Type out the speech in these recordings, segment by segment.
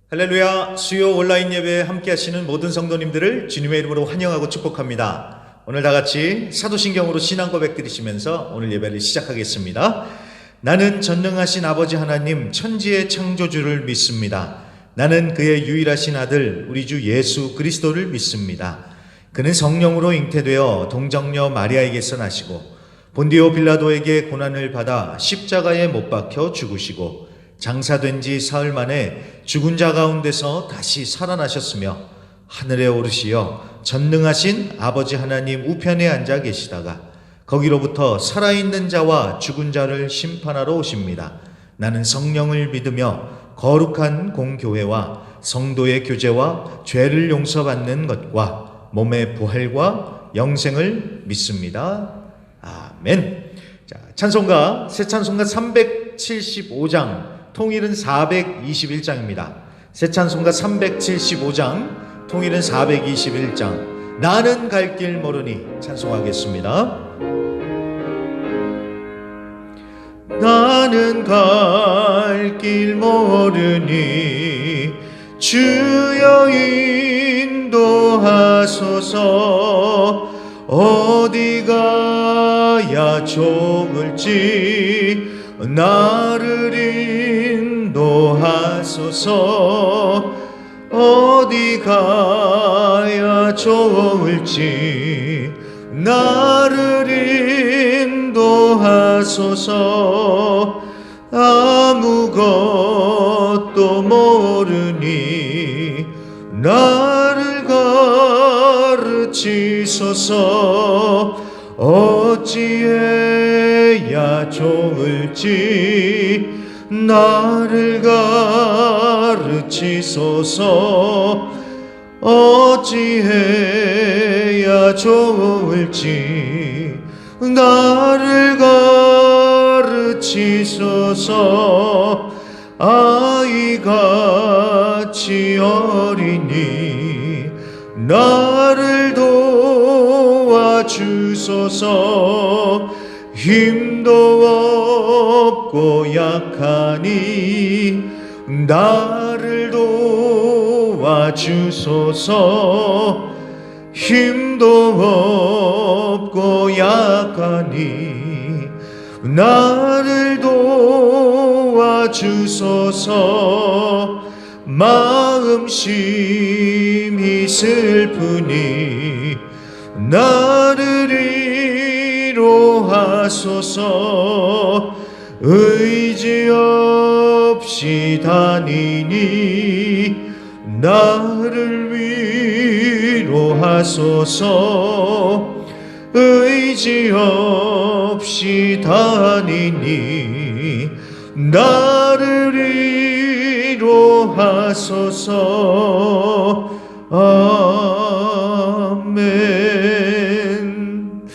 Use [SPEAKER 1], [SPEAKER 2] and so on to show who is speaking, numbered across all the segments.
[SPEAKER 1] 할렐루야. 수요 온라인 예배에 함께 하시는 모든 성도님들을 주님의 이름으로 환영하고 축복합니다. 오늘 다 같이 사도신경으로 신앙 고백 드리시면서 오늘 예배를 시작하겠습니다. 나는 전능하신 아버지 하나님 천지의 창조주를 믿습니다. 나는 그의 유일하신 아들 우리 주 예수 그리스도를 믿습니다. 그는 성령으로 잉태되어 동정녀 마리아에게서 나시고 본디오 빌라도에게 고난을 받아 십자가에 못 박혀 죽으시고 장사된 지 사흘 만에 죽은 자 가운데서 다시 살아나셨으며 하늘에 오르시어 전능하신 아버지 하나님 우편에 앉아 계시다가 거기로부터 살아있는 자와 죽은 자를 심판하러 오십니다. 나는 성령을 믿으며 거룩한 공교회와 성도의 교제와 죄를 용서받는 것과 몸의 부활과 영생을 믿습니다. 아멘. 자, 찬송가 새 찬송가 375장 통일은 421장입니다. 새 찬송가 375장, 통일은 421장. 나는 갈 길 모르니 찬송하겠습니다. 나는 갈 길 모르니 주여 인도하소서. 어디 가야 좋을지 나를 인도하소서. 어디 가야 좋을지 나를 인도하소서. 아무것도 모르니 나를 가르치소서. 어찌해야 좋을지 나를 가르치소서. 어찌해야 좋을지 나를 가르치소서. 아이같이 어리니 나를 도와주소서. 힘도 없고 약하니 나를 도와주소서. 힘도 없고 약하니 나를 도와주소서. 마음 심히 슬프니 나를 위로하소서. 의지 없이 다니니 나를 위로하소서. 의지 없이 다니니 나를 위로하소서. 아멘.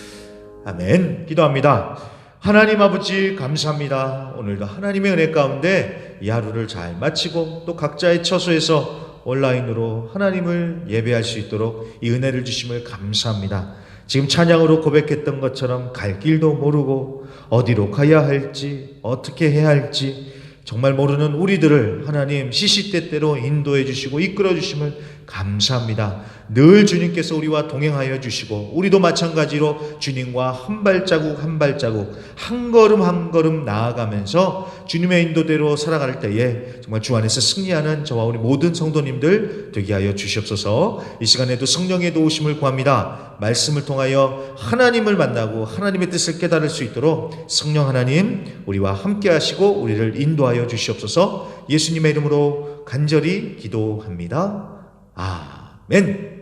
[SPEAKER 1] 아멘. 기도합니다. 하나님 아버지 감사합니다. 오늘도 하나님의 은혜 가운데 이 하루를 잘 마치고 또 각자의 처소에서 온라인으로 하나님을 예배할 수 있도록 이 은혜를 주심을 감사합니다. 지금 찬양으로 고백했던 것처럼 갈 길도 모르고 어디로 가야 할지 어떻게 해야 할지 정말 모르는 우리들을 하나님 시시때때로 인도해 주시고 이끌어 주심을 감사합니다. 늘 주님께서 우리와 동행하여 주시고 우리도 마찬가지로 주님과 한 발자국 한 발자국 한 걸음 한 걸음 나아가면서 주님의 인도대로 살아갈 때에 정말 주 안에서 승리하는 저와 우리 모든 성도님들 되게 하여 주시옵소서. 이 시간에도 성령의 도우심을 구합니다. 말씀을 통하여 하나님을 만나고 하나님의 뜻을 깨달을 수 있도록 성령 하나님 우리와 함께 하시고 우리를 인도하여 주시옵소서. 예수님의 이름으로 간절히 기도합니다. 아멘.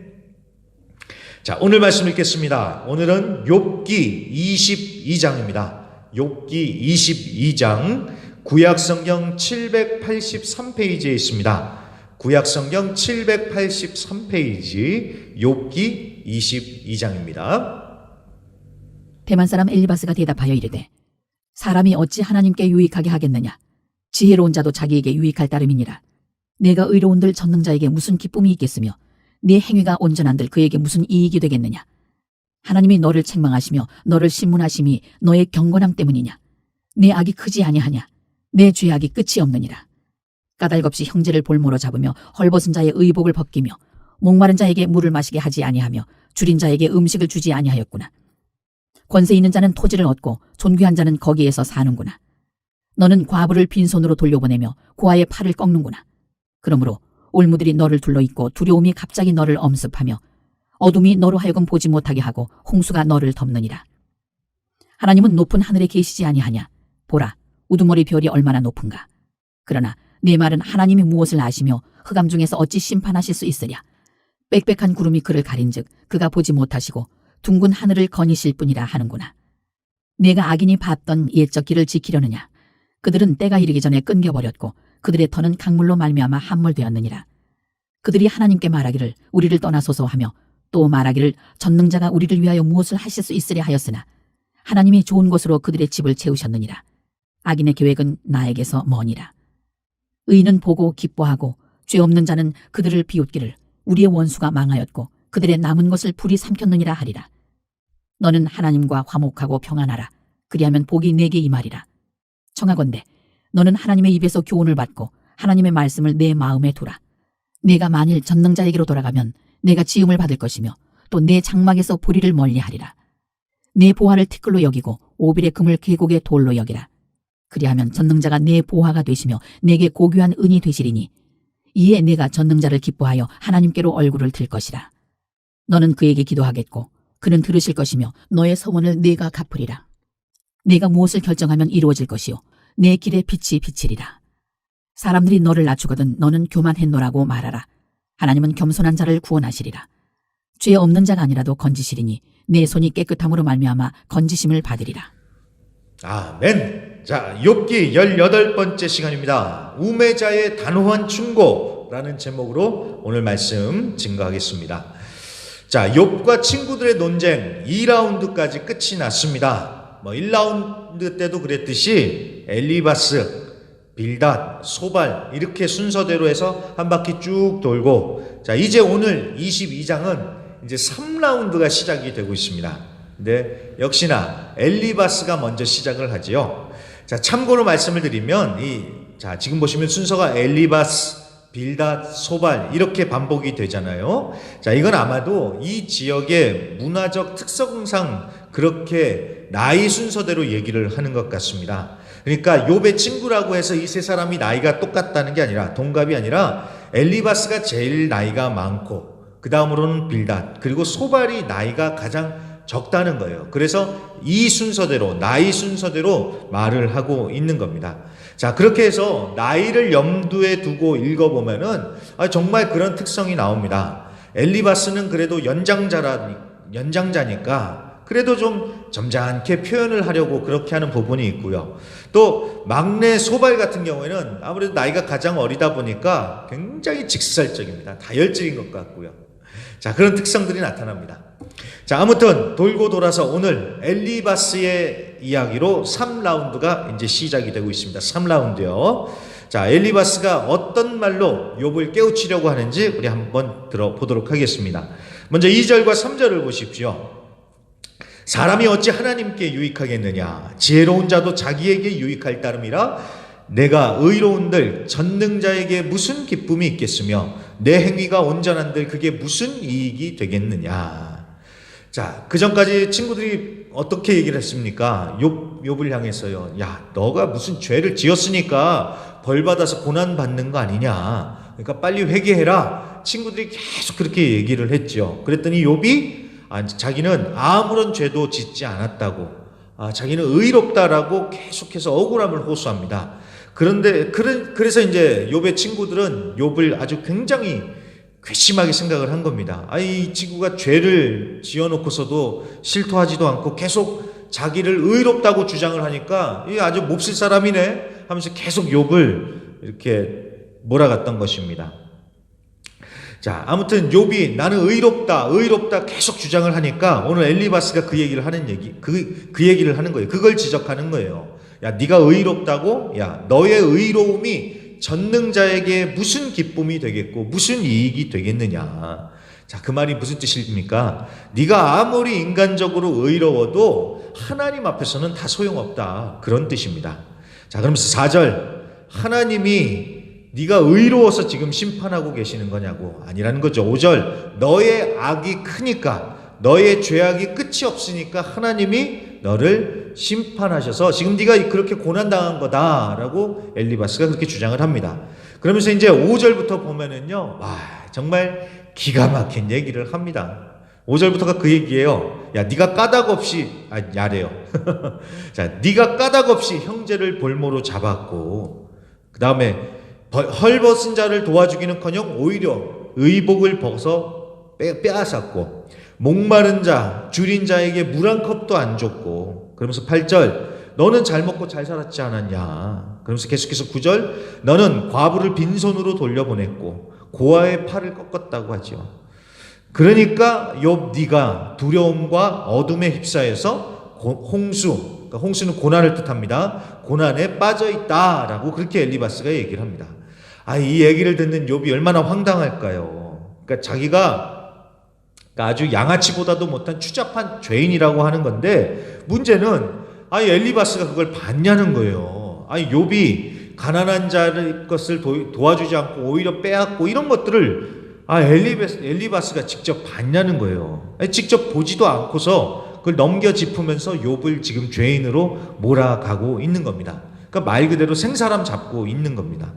[SPEAKER 1] 자, 오늘 말씀 읽겠습니다. 오늘은 욥기 22장입니다. 욥기 22장 구약성경 783페이지에 있습니다. 구약성경 783페이지 욥기 22장입니다.
[SPEAKER 2] 대만 사람 엘리바스가 대답하여 이르되 사람이 어찌 하나님께 유익하게 하겠느냐. 지혜로운 자도 자기에게 유익할 따름이니라. 내가 의로운들 전능자에게 무슨 기쁨이 있겠으며 네 행위가 온전한들 그에게 무슨 이익이 되겠느냐. 하나님이 너를 책망하시며 너를 신문하심이 너의 경건함 때문이냐. 내 악이 크지 아니하냐. 내 죄악이 끝이 없느니라. 까닭없이 형제를 볼모로 잡으며 헐벗은 자의 의복을 벗기며 목마른 자에게 물을 마시게 하지 아니하며 줄인 자에게 음식을 주지 아니하였구나. 권세 있는 자는 토지를 얻고 존귀한 자는 거기에서 사는구나. 너는 과부를 빈손으로 돌려보내며 고아의 팔을 꺾는구나. 그러므로 올무들이 너를 둘러있고 두려움이 갑자기 너를 엄습하며 어둠이 너로 하여금 보지 못하게 하고 홍수가 너를 덮느니라. 하나님은 높은 하늘에 계시지 아니하냐. 보라, 우두머리 별이 얼마나 높은가. 그러나 내 말은 하나님이 무엇을 아시며 흑암 중에서 어찌 심판하실 수 있으랴. 빽빽한 구름이 그를 가린즉 그가 보지 못하시고 둥근 하늘을 거니실 뿐이라 하는구나. 내가 악인이 밟던 옛적 길을 지키려느냐. 그들은 때가 이르기 전에 끊겨버렸고 그들의 터는 강물로 말미암아 함몰되었느니라. 그들이 하나님께 말하기를 우리를 떠나소서 하며 또 말하기를 전능자가 우리를 위하여 무엇을 하실 수 있으랴 하였으나 하나님이 좋은 것으로 그들의 집을 채우셨느니라. 악인의 계획은 나에게서 머니라. 의인은 보고 기뻐하고 죄 없는 자는 그들을 비웃기를 우리의 원수가 망하였고 그들의 남은 것을 불이 삼켰느니라 하리라. 너는 하나님과 화목하고 평안하라. 그리하면 복이 내게 임하리라. 청하건대 너는 하나님의 입에서 교훈을 받고 하나님의 말씀을 내 마음에 두라. 내가 만일 전능자에게로 돌아가면 내가 지음을 받을 것이며 또 내 장막에서 불의를 멀리하리라. 내 보화를 티끌로 여기고 오빌의 금을 계곡의 돌로 여기라. 그리하면 전능자가 내 보화가 되시며 내게 고귀한 은이 되시리니 이에 내가 전능자를 기뻐하여 하나님께로 얼굴을 들 것이라. 너는 그에게 기도하겠고 그는 들으실 것이며 너의 서원을 내가 갚으리라. 내가 무엇을 결정하면 이루어질 것이요 내 길에 빛이 비치리라. 사람들이 너를 낮추거든 너는 교만했노라고 말하라. 하나님은 겸손한 자를 구원하시리라. 죄 없는 자가 아니라도 건지시리니 내 손이 깨끗함으로 말미암아 건지심을 받으리라.
[SPEAKER 1] 아멘. 자, 욥기 18번째 시간입니다. 우매자의 단호한 충고라는 제목으로 오늘 말씀 증거하겠습니다. 자, 욥과 친구들의 논쟁 2라운드까지 끝이 났습니다. 1라운드 때도 그랬듯이 엘리바스, 빌닷, 소발 이렇게 순서대로 해서 한 바퀴 쭉 돌고, 자, 이제 오늘 22장은 이제 3라운드가 시작이 되고 있습니다. 근데 역시나 엘리바스가 먼저 시작을 하지요. 자, 참고로 말씀을 드리면 지금 보시면 순서가 엘리바스, 빌닷, 소발 이렇게 반복이 되잖아요. 자, 이건 아마도 이 지역의 문화적 특성상 그렇게 나이 순서대로 얘기를 하는 것 같습니다. 그러니까 욥의 친구라고 해서 이 세 사람이 나이가 똑같다는 게 아니라, 동갑이 아니라 엘리바스가 제일 나이가 많고 그 다음으로는 빌닷, 그리고 소발이 나이가 가장 적다는 거예요. 그래서 이 순서대로, 나이 순서대로 말을 하고 있는 겁니다. 자, 그렇게 해서 나이를 염두에 두고 읽어보면은 정말 그런 특성이 나옵니다. 엘리바스는 그래도 연장자니까 그래도 좀 점잖게 표현을 하려고 그렇게 하는 부분이 있고요. 또 막내 소발 같은 경우에는 아무래도 나이가 가장 어리다 보니까 굉장히 직설적입니다. 다혈질인 것 같고요. 자, 그런 특성들이 나타납니다. 자, 아무튼 돌고 돌아서 오늘 엘리바스의 이야기로 3라운드가 이제 시작이 되고 있습니다. 3라운드요. 자, 엘리바스가 어떤 말로 욥을 깨우치려고 하는지 우리 한번 들어보도록 하겠습니다. 먼저 2절과 3절을 보십시오. 사람이 어찌 하나님께 유익하겠느냐? 지혜로운 자도 자기에게 유익할 따름이라. 내가 의로운들 전능자에게 무슨 기쁨이 있겠으며 내 행위가 온전한들 그게 무슨 이익이 되겠느냐? 자, 그 전까지 친구들이 어떻게 얘기를 했습니까? 욥을 향해서요. 야, 너가 무슨 죄를 지었으니까 벌 받아서 고난 받는 거 아니냐? 그러니까 빨리 회개해라. 친구들이 계속 그렇게 얘기를 했죠. 그랬더니 욥이 자기는 아무런 죄도 짓지 않았다고, 자기는 의롭다라고 계속해서 억울함을 호소합니다. 그런데 그래서 이제 욥의 친구들은 욥을 아주 굉장히 괘씸하게 생각을 한 겁니다. 이 친구가 죄를 지어놓고서도 실토하지도 않고 계속 자기를 의롭다고 주장을 하니까 이 아주 몹쓸 사람이네 하면서 계속 욥을 이렇게 몰아갔던 것입니다. 자, 아무튼 욥이 나는 의롭다 계속 주장을 하니까 오늘 엘리바스가 그 얘기를 하는 거예요. 그걸 지적하는 거예요. 야, 네가 의롭다고? 야, 너의 의로움이 전능자에게 무슨 기쁨이 되겠고 무슨 이익이 되겠느냐? 자, 그 말이 무슨 뜻입니까? 네가 아무리 인간적으로 의로워도 하나님 앞에서는 다 소용없다, 그런 뜻입니다. 자, 그러면서 4절, 하나님이 네가 의로워서 지금 심판하고 계시는 거냐고. 아니라는 거죠. 5절 너의 악이 크니까, 너의 죄악이 끝이 없으니까 하나님이 너를 심판하셔서 지금 네가 그렇게 고난당한 거다라고 엘리바스가 그렇게 주장을 합니다. 그러면서 이제 5절부터 보면은요, 와, 정말 기가 막힌 얘기를 합니다. 5절부터가 그 얘기예요. 야, 네가 까닭 없이, 야래요. 자, 네가 까닭 없이 형제를 볼모로 잡았고, 그 다음에 헐벗은 자를 도와주기는커녕 오히려 의복을 벗어 빼앗았고, 목마른 자, 줄인 자에게 물 한 컵도 안 줬고, 그러면서 8절 너는 잘 먹고 잘 살았지 않았냐. 그러면서 계속해서 9절 너는 과부를 빈손으로 돌려보냈고 고아의 팔을 꺾었다고 하죠. 그러니까 욥 네가 두려움과 어둠에 휩싸여서 홍수, 그러니까 홍수는 고난을 뜻합니다. 고난에 빠져 있다라고 그렇게 엘리바스가 얘기를 합니다. 이 얘기를 듣는 욥이 얼마나 황당할까요? 그러니까 자기가 아주 양아치보다도 못한 추잡한 죄인이라고 하는 건데, 문제는 엘리바스가 그걸 봤냐는 거예요. 욥이 가난한 자의 것을 도와주지 않고 오히려 빼앗고 이런 것들을 엘리바스가 직접 봤냐는 거예요. 직접 보지도 않고서 그걸 넘겨 짚으면서 욥을 지금 죄인으로 몰아가고 있는 겁니다. 그러니까 말 그대로 생사람 잡고 있는 겁니다.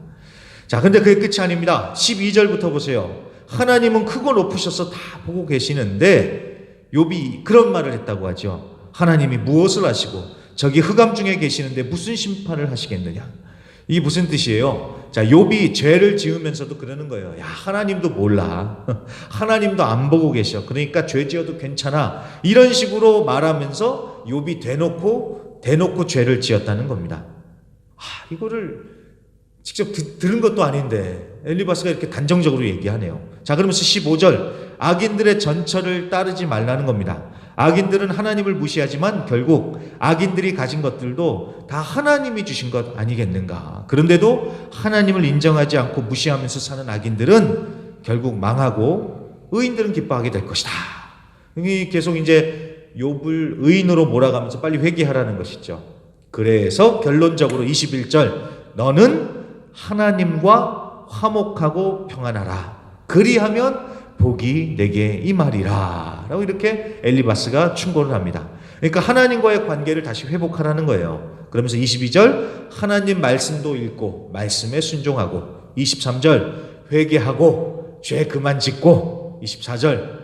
[SPEAKER 1] 자, 근데 그게 끝이 아닙니다. 12절부터 보세요. 하나님은 크고 높으셔서 다 보고 계시는데 욥이 그런 말을 했다고 하죠. 하나님이 무엇을 하시고 저기 흑암 중에 계시는데 무슨 심판을 하시겠느냐. 이게 무슨 뜻이에요? 자, 욥이 죄를 지으면서도 그러는 거예요. 야, 하나님도 몰라. 하나님도 안 보고 계셔. 그러니까 죄 지어도 괜찮아. 이런 식으로 말하면서 욥이 대놓고 죄를 지었다는 겁니다. 이거를 직접 들은 것도 아닌데 엘리바스가 이렇게 단정적으로 얘기하네요. 자, 그러면서 15절 악인들의 전철을 따르지 말라는 겁니다. 악인들은 하나님을 무시하지만 결국 악인들이 가진 것들도 다 하나님이 주신 것 아니겠는가. 그런데도 하나님을 인정하지 않고 무시하면서 사는 악인들은 결국 망하고 의인들은 기뻐하게 될 것이다. 여기 계속 이제 욥을 의인으로 몰아가면서 빨리 회개하라는 것이죠. 그래서 결론적으로 21절 너는 하나님과 화목하고 평안하라. 그리하면 복이 내게 임하리라 라고 이렇게 엘리바스가 충고를 합니다. 그러니까 하나님과의 관계를 다시 회복하라는 거예요. 그러면서 22절 하나님 말씀도 읽고 말씀에 순종하고, 23절 회개하고 죄 그만 짓고, 24절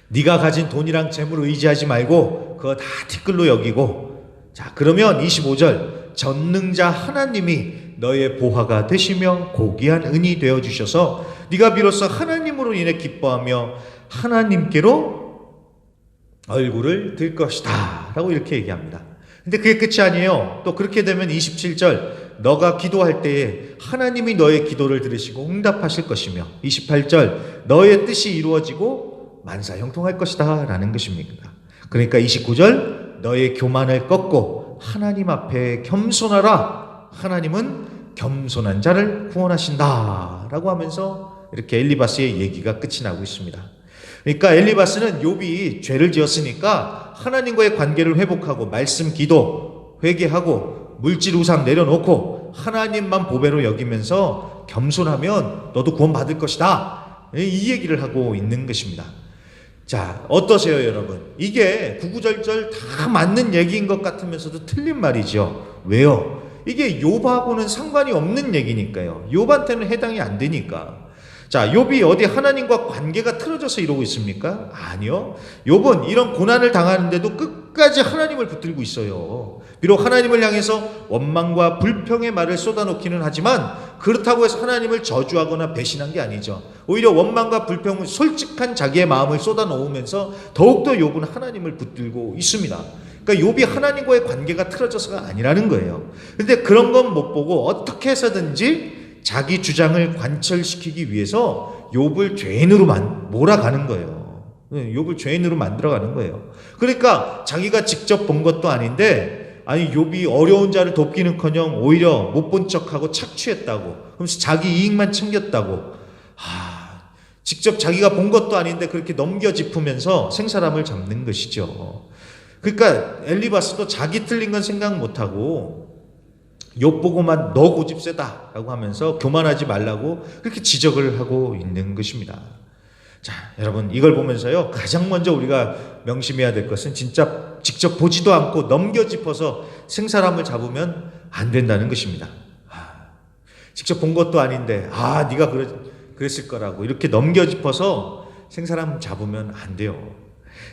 [SPEAKER 1] 네가 가진 돈이랑 재물을 의지하지 말고 그거 다 티끌로 여기고, 자, 그러면 25절 전능자 하나님이 너의 보화가 되시며 고귀한 은이 되어주셔서 네가 비로소 하나님으로 인해 기뻐하며 하나님께로 얼굴을 들 것이다 라고 이렇게 얘기합니다. 근데 그게 끝이 아니에요. 또 그렇게 되면 27절 너가 기도할 때에 하나님이 너의 기도를 들으시고 응답하실 것이며, 28절 너의 뜻이 이루어지고 만사형통할 것이다 라는 것입니다. 그러니까 29절 너의 교만을 꺾고 하나님 앞에 겸손하라. 하나님은 겸손한 자를 구원하신다 라고 하면서 이렇게 엘리바스의 얘기가 끝이 나고 있습니다. 그러니까 엘리바스는 욥이 죄를 지었으니까 하나님과의 관계를 회복하고 말씀 기도 회개하고 물질 우상 내려놓고 하나님만 보배로 여기면서 겸손하면 너도 구원받을 것이다, 이 얘기를 하고 있는 것입니다. 자, 어떠세요 여러분? 이게 구구절절 다 맞는 얘기인 것 같으면서도 틀린 말이죠. 왜요? 이게 욥하고는 상관이 없는 얘기니까요. 욥한테는 해당이 안 되니까. 자, 욥이 어디 하나님과 관계가 틀어져서 이러고 있습니까? 아니요. 욥은 이런 고난을 당하는데도 끝까지 하나님을 붙들고 있어요. 비록 하나님을 향해서 원망과 불평의 말을 쏟아놓기는 하지만 그렇다고 해서 하나님을 저주하거나 배신한 게 아니죠. 오히려 원망과 불평은 솔직한 자기의 마음을 쏟아놓으면서 더욱더 욥은 하나님을 붙들고 있습니다. 그러니까 욥이 하나님과의 관계가 틀어져서가 아니라는 거예요. 그런데 그런 건 못 보고 어떻게 해서든지 자기 주장을 관철시키기 위해서 욥을 죄인으로 몰아가는 거예요. 욥을 죄인으로 만들어가는 거예요. 그러니까 자기가 직접 본 것도 아닌데, 욥이 어려운 자를 돕기는커녕 오히려 못 본 척하고 착취했다고, 그러면서 자기 이익만 챙겼다고, 직접 자기가 본 것도 아닌데 그렇게 넘겨짚으면서 생사람을 잡는 것이죠. 그러니까 엘리바스도 자기 틀린 건 생각 못하고 욥 보고만 너 고집 세다라고 하면서 교만하지 말라고 그렇게 지적을 하고 있는 것입니다. 자, 여러분 이걸 보면서요 가장 먼저 우리가 명심해야 될 것은 진짜 직접 보지도 않고 넘겨짚어서 생사람을 잡으면 안 된다는 것입니다. 직접 본 것도 아닌데 네가 그랬을 거라고 이렇게 넘겨짚어서 생사람 잡으면 안 돼요.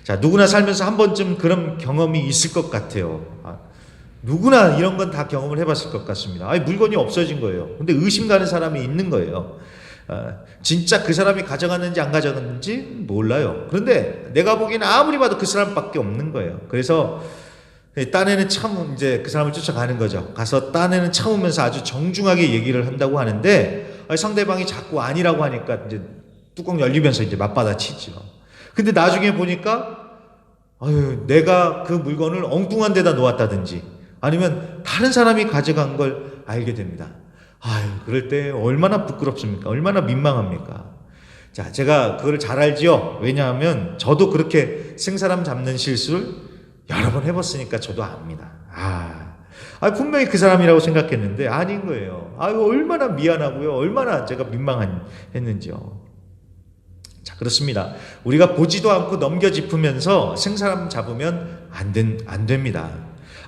[SPEAKER 1] 자, 누구나 살면서 한 번쯤 그런 경험이 있을 것 같아요. 누구나 이런 건 다 경험을 해봤을 것 같습니다. 물건이 없어진 거예요. 근데 의심 가는 사람이 있는 거예요. 진짜 그 사람이 가져갔는지 안 가져갔는지 몰라요. 그런데 내가 보기에는 아무리 봐도 그 사람밖에 없는 거예요. 그래서 딴에는 이제 그 사람을 쫓아가는 거죠. 가서 딴에는 참으면서 아주 정중하게 얘기를 한다고 하는데 상대방이 자꾸 아니라고 하니까 이제 뚜껑 열리면서 이제 맞받아치죠. 근데 나중에 보니까 내가 그 물건을 엉뚱한 데다 놓았다든지 아니면 다른 사람이 가져간 걸 알게 됩니다. 그럴 때 얼마나 부끄럽습니까? 얼마나 민망합니까? 자, 제가 그걸 잘 알지요. 왜냐하면 저도 그렇게 생사람 잡는 실수를 여러 번 해봤으니까 저도 압니다. 분명히 그 사람이라고 생각했는데 아닌 거예요. 얼마나 미안하고요. 얼마나 제가 민망했는지요. 자, 그렇습니다. 우리가 보지도 않고 넘겨짚으면서 생사람 잡으면 안 됩니다.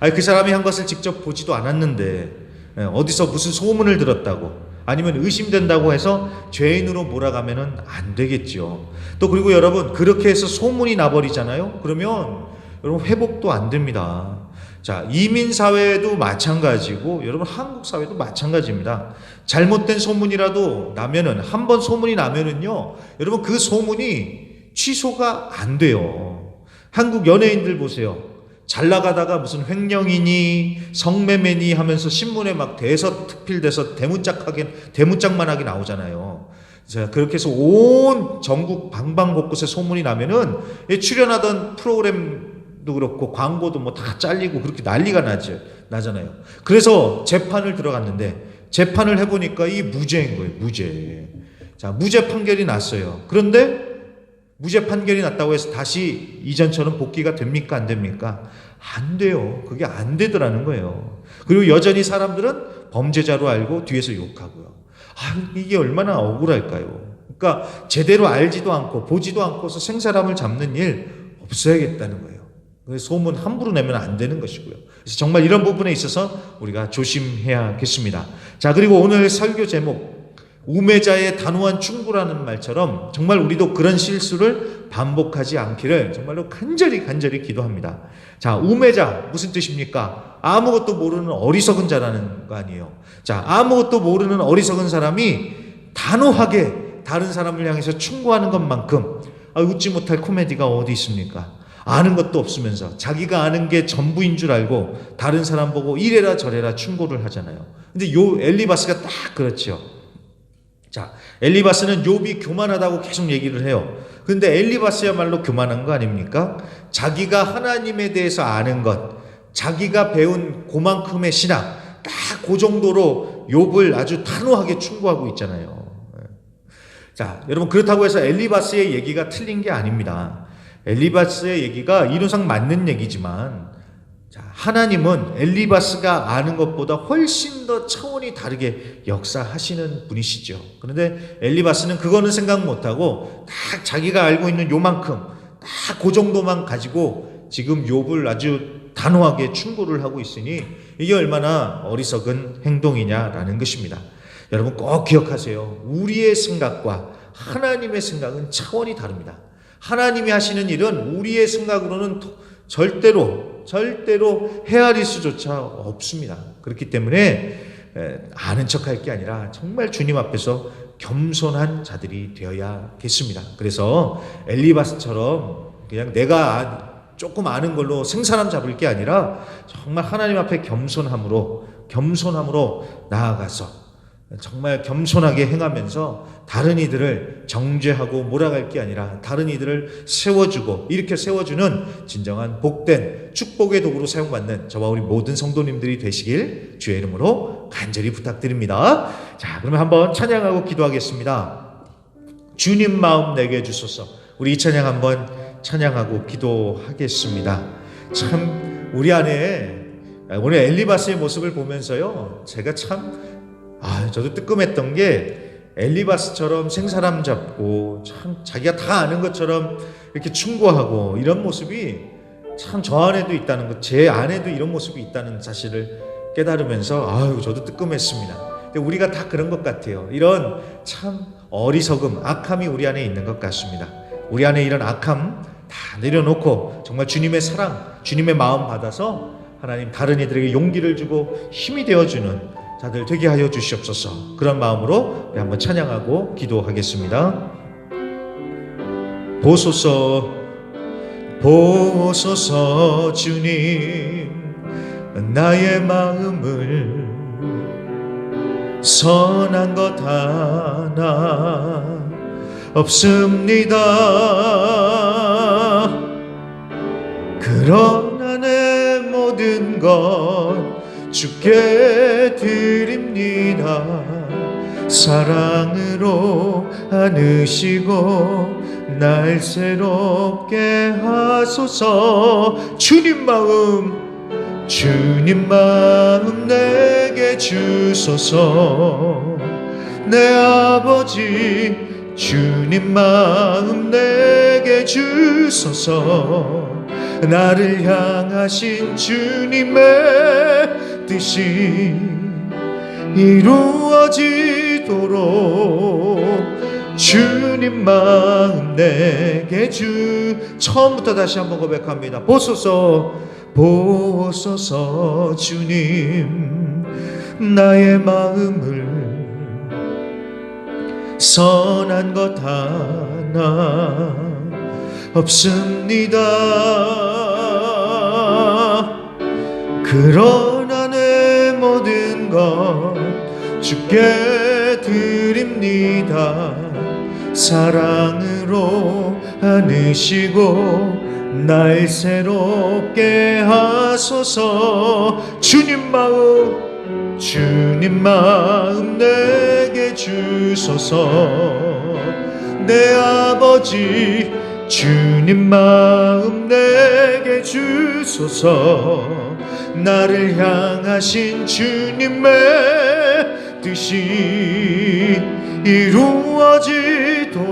[SPEAKER 1] 그 사람이 한 것을 직접 보지도 않았는데 어디서 무슨 소문을 들었다고 아니면 의심된다고 해서 죄인으로 몰아가면은 안 되겠죠. 또 그리고 여러분 그렇게 해서 소문이 나버리잖아요. 그러면 여러분 회복도 안 됩니다. 자, 이민 사회도 마찬가지고 여러분 한국 사회도 마찬가지입니다. 잘못된 소문이라도 나면은 한 번 소문이 나면은요, 여러분 그 소문이 취소가 안 돼요. 한국 연예인들 보세요. 잘 나가다가 무슨 횡령이니 성매매니 하면서 신문에 막 대서특필돼서 대문짝만하게 나오잖아요. 자, 그렇게 해서 온 전국 방방곳곳에 소문이 나면은 출연하던 프로그램도 그렇고 광고도 뭐 다 잘리고 그렇게 난리가 나잖아요. 그래서 재판을 들어갔는데 재판을 해보니까 이 무죄인 거예요. 무죄. 자, 무죄 판결이 났어요. 그런데 무죄 판결이 났다고 해서 다시 이전처럼 복귀가 됩니까? 안 됩니까? 안 돼요. 그게 안 되더라는 거예요. 그리고 여전히 사람들은 범죄자로 알고 뒤에서 욕하고요. 이게 얼마나 억울할까요? 그러니까 제대로 알지도 않고 보지도 않고서 생사람을 잡는 일 없어야겠다는 거예요. 그래서 소문 함부로 내면 안 되는 것이고요. 그래서 정말 이런 부분에 있어서 우리가 조심해야겠습니다. 자, 그리고 오늘 설교 제목 우매자의 단호한 충고라는 말처럼 정말 우리도 그런 실수를 반복하지 않기를 정말로 간절히 기도합니다. 자, 우매자 무슨 뜻입니까? 아무것도 모르는 어리석은 자라는 거 아니에요. 자, 아무것도 모르는 어리석은 사람이 단호하게 다른 사람을 향해서 충고하는 것만큼 웃지 못할 코미디가 어디 있습니까? 아는 것도 없으면서 자기가 아는 게 전부인 줄 알고 다른 사람 보고 이래라 저래라 충고를 하잖아요. 근데 엘리바스가 딱 그렇죠. 자, 엘리바스는 욥이 교만하다고 계속 얘기를 해요. 그런데 엘리바스야말로 교만한 거 아닙니까? 자기가 하나님에 대해서 아는 것, 자기가 배운 그만큼의 신학, 딱 그 정도로 욥을 아주 단호하게 충고하고 있잖아요. 자, 여러분 그렇다고 해서 엘리바스의 얘기가 틀린 게 아닙니다. 엘리바스의 얘기가 이론상 맞는 얘기지만 자, 하나님은 엘리바스가 아는 것보다 훨씬 더 차원이 다르게 역사하시는 분이시죠. 그런데 엘리바스는 그거는 생각 못하고 딱 자기가 알고 있는 요만큼 딱 그 정도만 가지고 지금 욥을 아주 단호하게 충고를 하고 있으니 이게 얼마나 어리석은 행동이냐라는 것입니다. 여러분 꼭 기억하세요. 우리의 생각과 하나님의 생각은 차원이 다릅니다. 하나님이 하시는 일은 우리의 생각으로는 절대로 헤아릴 수조차 없습니다. 그렇기 때문에 아는 척할 게 아니라 정말 주님 앞에서 겸손한 자들이 되어야겠습니다. 그래서 엘리바스처럼 그냥 내가 조금 아는 걸로 생사람 잡을 게 아니라 정말 하나님 앞에 겸손함으로 나아가서 정말 겸손하게 행하면서 다른 이들을 정죄하고 몰아갈 게 아니라 다른 이들을 세워주고 이렇게 세워주는 진정한 복된 축복의 도구로 사용받는 저와 우리 모든 성도님들이 되시길 주의 이름으로 간절히 부탁드립니다. 자, 그러면 한번 찬양하고 기도하겠습니다. 주님 마음 내게 주소서. 우리 이 찬양 한번 찬양하고 기도하겠습니다. 참 우리 안에 오늘 엘리바스의 모습을 보면서요, 제가 참 저도 뜨끔했던 게, 엘리바스처럼 생사람 잡고 참 자기가 다 아는 것처럼 이렇게 충고하고 이런 모습이 참 저 안에도 있다는 것, 제 안에도 이런 모습이 있다는 사실을 깨달으면서 저도 뜨끔했습니다. 근데 우리가 다 그런 것 같아요. 이런 참 어리석음, 악함이 우리 안에 있는 것 같습니다. 우리 안에 이런 악함 다 내려놓고 정말 주님의 사랑, 주님의 마음 받아서 하나님 다른 이들에게 용기를 주고 힘이 되어주는 자들 되게 하여 주시옵소서. 그런 마음으로 우리 한번 찬양하고 기도하겠습니다. 보소서, 보소서 주님, 나의 마음을 선한 것 하나 없습니다. 그러나 내 모든 것 주께 드립니다. 사랑으로 안으시고 날 새롭게 하소서. 주님 마음 내게 주소서. 내 아버지 주님 마음 내게 주소서. 나를 향하신 주님의 뜻이 이루어지도록 주님 마음 내게 처음부터 다시 한번 고백합니다. 보소서, 보소서 주님, 나의 마음을 선한 것 하나 없습니다. 그러나 내 모든 것 주께 드립니다. 사랑으로 안으시고 날 새롭게 하소서. 주님 마음 내게 주소서. 내 아버지 주님 마음 내게 주소서. 나를 향하신 주님의 뜻이 이루어지도록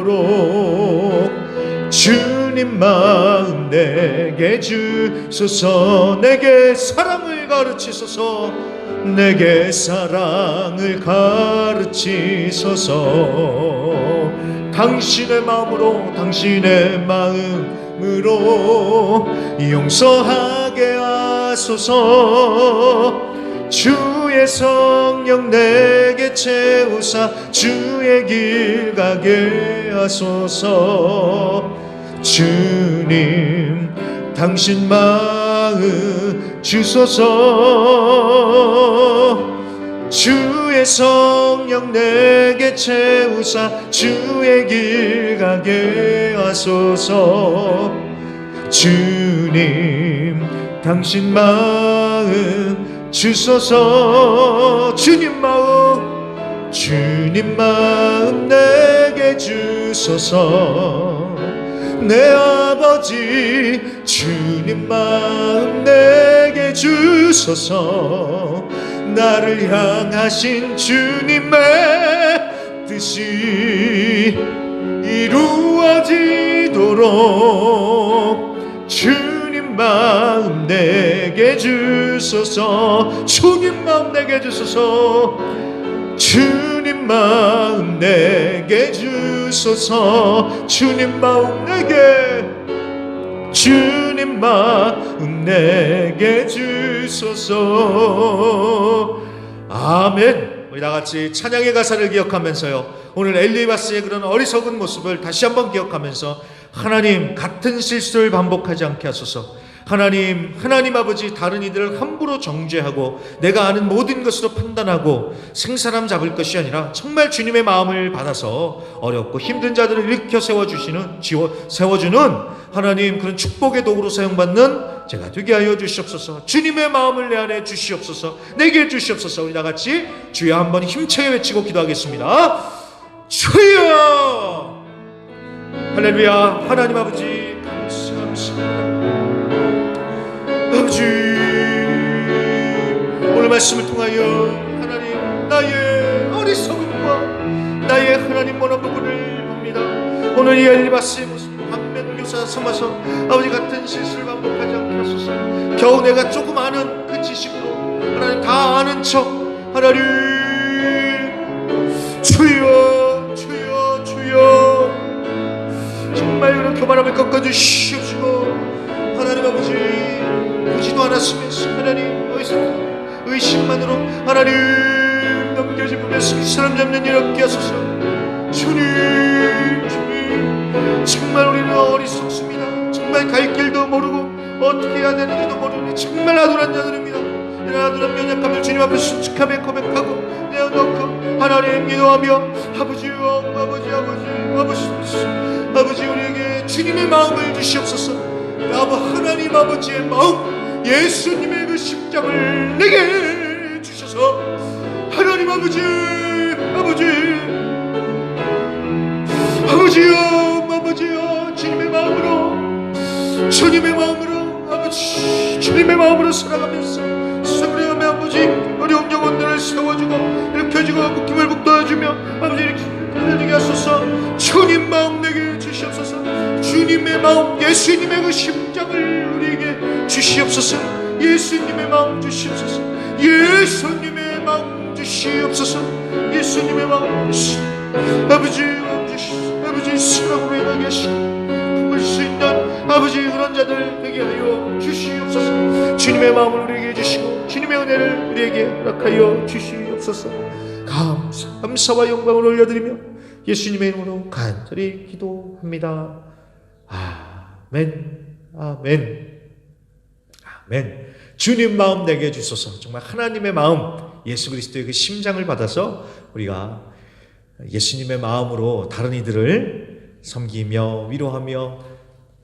[SPEAKER 1] 주님 마음 내게 주소서. 내게 사랑을 가르치소서. 내게 사랑을 가르치소서. 당신의 마음으로 용서하게 하소서. 주의 성령 내게 채우사 주의 길 가게 하소서. 주님 당신 마음 주소서. 주의 성령 내게 채우사 주의 길 가게 하소서. 주님 당신 마음 주소서. 주님 마음 내게 주소서. 내 아버지 주님 마음 내게 주소서. 나를 향하신 주님의 뜻이 이루어지도록 주님 마음 내게 주소서. 주님 마음 내게 주소서. 주님 마음 내게 주소서. 주님 마음 내게 주소서. 아멘. 우리 다같이 찬양의 가사를 기억하면서요, 오늘 엘리바스의 그런 어리석은 모습을 다시 한번 기억하면서 하나님 같은 실수를 반복하지 않게 하소서. 하나님 아버지 다른 이들을 함부로 정죄하고 내가 아는 모든 것으로 판단하고 생사람 잡을 것이 아니라 정말 주님의 마음을 받아서 어렵고 힘든 자들을 일으켜 세워주는 하나님 그런 축복의 도구로 사용받는 제가 되게 하여 주시옵소서. 주님의 마음을 내 안에 주시옵소서. 내게 주시옵소서. 우리 다같이 주여 한번 힘차게 외치고 기도하겠습니다. 주여. 할렐루야. 하나님 아버지 감사합니다. 아버지 말씀을 통하여 하나님 나의 어리석음과 나의 하나님 모난 부분을 봅니다. 오늘 이 엘리바스의 모습 반면교사 삼아서 아버지 같은 실수를 반복하지 않게 하소서. 겨우 내가 조금 아는 그 지식으로 하나님 다 아는 척 하나님 주여 주여 주여 정말 이런 교만함을 꺾어주시옵시고 하나님 아버지 보지도 않았으면서 하나님 의심만으로 하나님 넘겨짚으면서 이 사람 잡는 일 없게 하소서. 주님 정말 우리는 어리석습니다. 정말 갈 길도 모르고 어떻게 해야 되는지도 모르니 정말 아둔한 자들입니다. 이런 아둔한 연약함을 주님 앞에 솔직하게 고백하고 내어놓고 하나님 기도하며 아버지 우리에게 주님의 마음을 주시옵소서. 하나님 아버지의 마음 예수님의 그 심장을 내게 주셔서 하나님 아버지여 주님의 마음으로 살아가면서 우리 아버지 어려운 영혼들을 세워주고 일으켜주고 묶임을 북돋아주며 아버지 이렇게 되게 하소서. 주님 마음 내게 주시옵소서. 주님의 마음 예수님의 그 심장을 우리에게 주시옵소서. 예수님의 마음 주시옵소서. 예수님의 마음 주시옵소서. 예수님의 마음 아버지 사랑으로 인하게 하시고 품을 수 있는 아버지 그런 자들 되게 하여 주시옵소서. 주님의 마음을 우리에게 주시고 주님의 은혜를 우리에게 허락하여 주시옵소서. 감사와 영광을 올려드리며 예수님의 이름으로 간절히 기도합니다. 아멘 아멘 아멘. 주님 마음 내게 주소서. 정말 하나님의 마음 예수 그리스도의 그 심장을 받아서 우리가 예수님의 마음으로 다른 이들을 섬기며 위로하며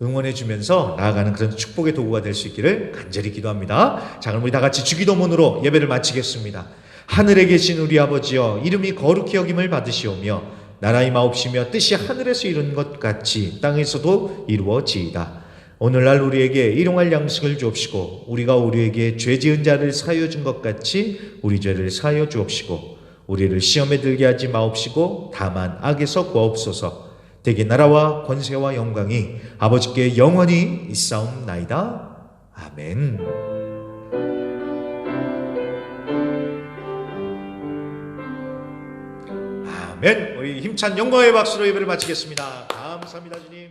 [SPEAKER 1] 응원해주면서 나아가는 그런 축복의 도구가 될 수 있기를 간절히 기도합니다. 자, 그럼 우리 다 같이 주기도문으로 예배를 마치겠습니다. 하늘에 계신 우리 아버지여, 이름이 거룩히 여김을 받으시오며 나라의 마옵시며 뜻이 하늘에서 이룬 것 같이 땅에서도 이루어지이다. 오늘날 우리에게 일용할 양식을 주옵시고 우리가 우리에게 죄 지은 자를 사하여 준 것 같이 우리 죄를 사하여 주옵시고 우리를 시험에 들게 하지 마옵시고 다만 악에서 구하옵소서. 대개 나라와 권세와 영광이 아버지께 영원히 있사옵나이다. 아멘. 아멘. 우리 힘찬 영광의 박수로 예배를 마치겠습니다. 감사합니다 주님.